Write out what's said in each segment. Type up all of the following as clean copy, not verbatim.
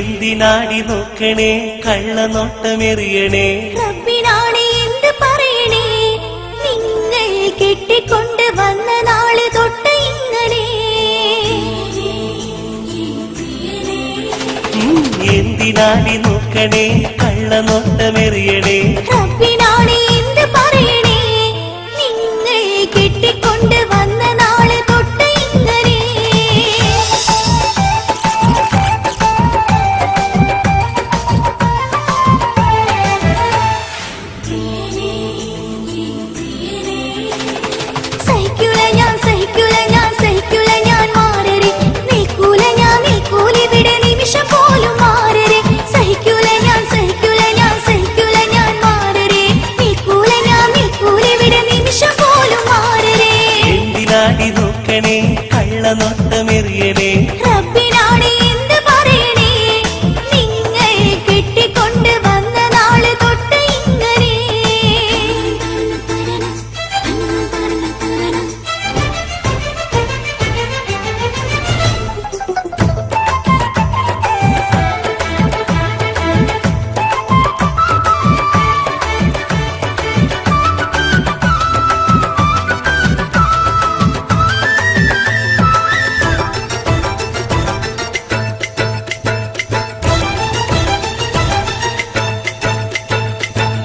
എന്തിനാടി നോക്കണേ കള്ളനോട്ടമെറിയണേ റബ്ബിനാണ് എന്ത് പറയണേ നിങ്ങൾ കെട്ടിക്കൊണ്ട് വന്ന നാള് തൊട്ട് ഇങ്ങനെ എന്തിനാടി നോക്കണേ കള്ളനോട്ടമെറിയണേ റബ്ബിനാണ് എന്ത് പറയണേ നിങ്ങൾ കെട്ടിക്കൊണ്ട് വന്ന നാള് തൊട്ട് ഇങ്ങനെ കള്ളനോട്ടമെറിയണേ റബ്ബിനാണ് എന്ത് പറയണേ നിങ്ങൾ കെട്ടിക്കൊണ്ട് വന്ന നാള് തൊട്ട് ഇങ്ങനെ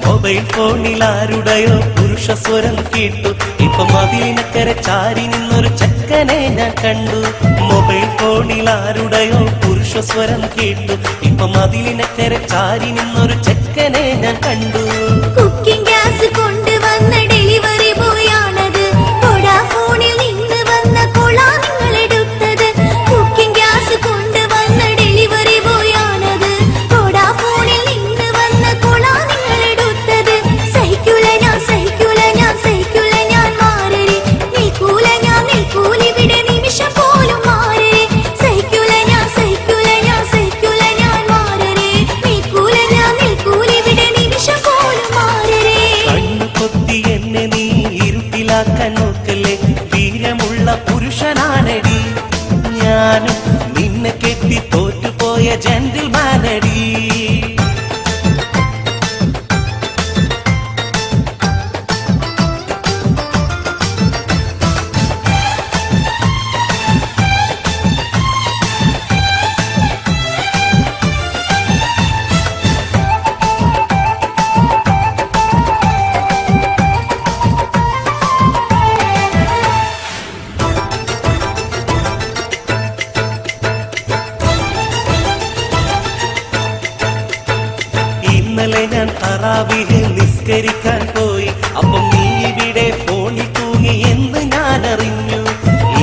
മൊബൈൽ ഫോണിൽ ആരുടെയോ പുരുഷസ്വരം കേട്ടു ഇപ്പൊ മതിലിനക്കരെ ചാരി നിന്നൊരു ചക്കനെ ഞാൻ കണ്ടു മൊബൈൽ ഫോണിൽ ആരുടെയോ പുരുഷസ്വരം കേട്ടു ഇപ്പൊ മതിലിനക്കരെ ചാരി നിന്നൊരു ചക്കനെ ഞാൻ കണ്ടു കുക്കിംഗ് ഗ്യാസ് കൊണ്ടുവന്ന ഡെലിവറി ബോയാണത് വോഡാഫോണിൽ നിന്ന് വന്ന കൊളാ നിങ്ങൾ എടുത്തത് കുക്കിംഗ് ഗ്യാസ് കൊണ്ടുവന്ന ഡെലിവറി ബോയാണത് വോഡാഫോണിൽ നിന്ന് വന്ന കൊളാ നിങ്ങൾ എടുത്തത് സഹിക്കൂല ഞാൻ മാറരെ നിൽക്കൂല ഇവിടെ നിമിഷം പോലും മാറരെ സഹിക്കൂല ഞാൻ മാറരെ നിൽക്കൂല ഇവിടെ നിമിഷം പോലും മാറരെ കണ്ണു കൊത്തി എന്നെ നീ ഇരുട്ടിലാക്കാൻ നോക്കല്ലേ വീരമുള്ള പുരുഷനാണടി ഞാനും നിന്നെ കെട്ടി തോറ്റുപോയ ജെന്റിൽമാനടി ഇന്നലെ ഞാൻ തറാവീഹ് നിസ്കരിക്കാൻ പോയി അപ്പം നീ ഇവിടെ ഫോണിൽ തൂങ്ങി എന്ന് ഞാൻ അറിഞ്ഞു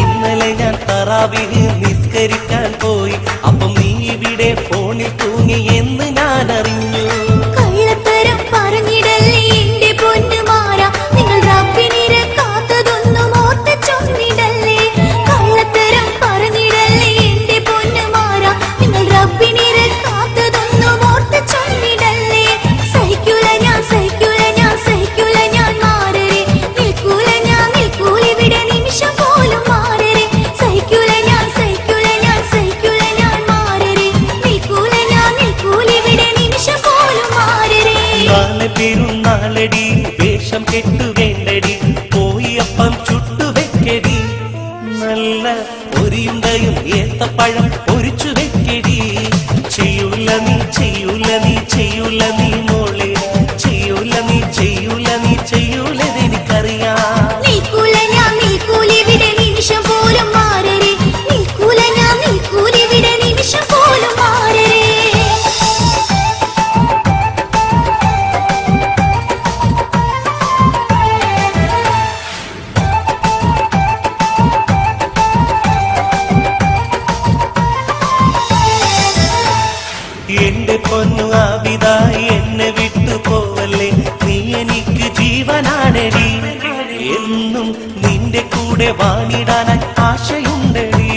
ഇന്നലെ ഞാൻ തറാവീഹ് നിസ്കരിക്കാൻ പോയി അപ്പം നീ ഇവിടെ ഫോണിൽ തൂങ്ങി എന്ന് ഞാൻ അറിഞ്ഞു കള്ളത്തരം പറഞ്ഞിടല്ലേ എന്റെ പൊന്നുമാരാ നിങ്ങൾ റബ്ബിനെ കാത്തതൊന്നും ഓർത്ത് ചൊന്നിടല്ലേ കള്ളത്തരം പറഞ്ഞിടല്ലേ എന്റെ പൊന്നുമാരാ നിങ്ങൾ റബ്ബിനെ കാത്തതൊന്നും ഓർത്ത് ചൊന്നിടല്ലേ സഹിക്കൂല ഞാൻ മാറരെ നിൽക്കൂല ഇവിടെ നിമിഷം പോലും മാറരെ സഹിക്കൂല ഞാൻ മാറരെ നിൽക്കൂല ഇവിടെ നിമിഷം പോലും മാറരെ നാളെ പെരുന്നാളടി വേഷം കെട്ടു വേണ്ടടി പോയി അപ്പം ചുട്ടുവെക്കടി നല്ല പൊരിയുണ്ടയും ഏത്തപ്പഴം പൊരിച്ചു വെക്കടി ചെയ്യൂല നീ മോളെ ചെയ്യൂലെനിക്കറിയാം നിൽക്കൂല ഇവിടെ നിമിഷം പോലും മാറരെ നിൽക്കൂല ഇവിടെ നിമിഷം പോലും മാറരെ എന്റെ പൊന്നു ആവിതായി എന്നെ വിട്ടു പോവല്ലേ നീ എനിക്ക് ജീവനാണടി എന്നും നിന്റെ കൂടെ വാണിടാൻ ആശയുണ്ടടി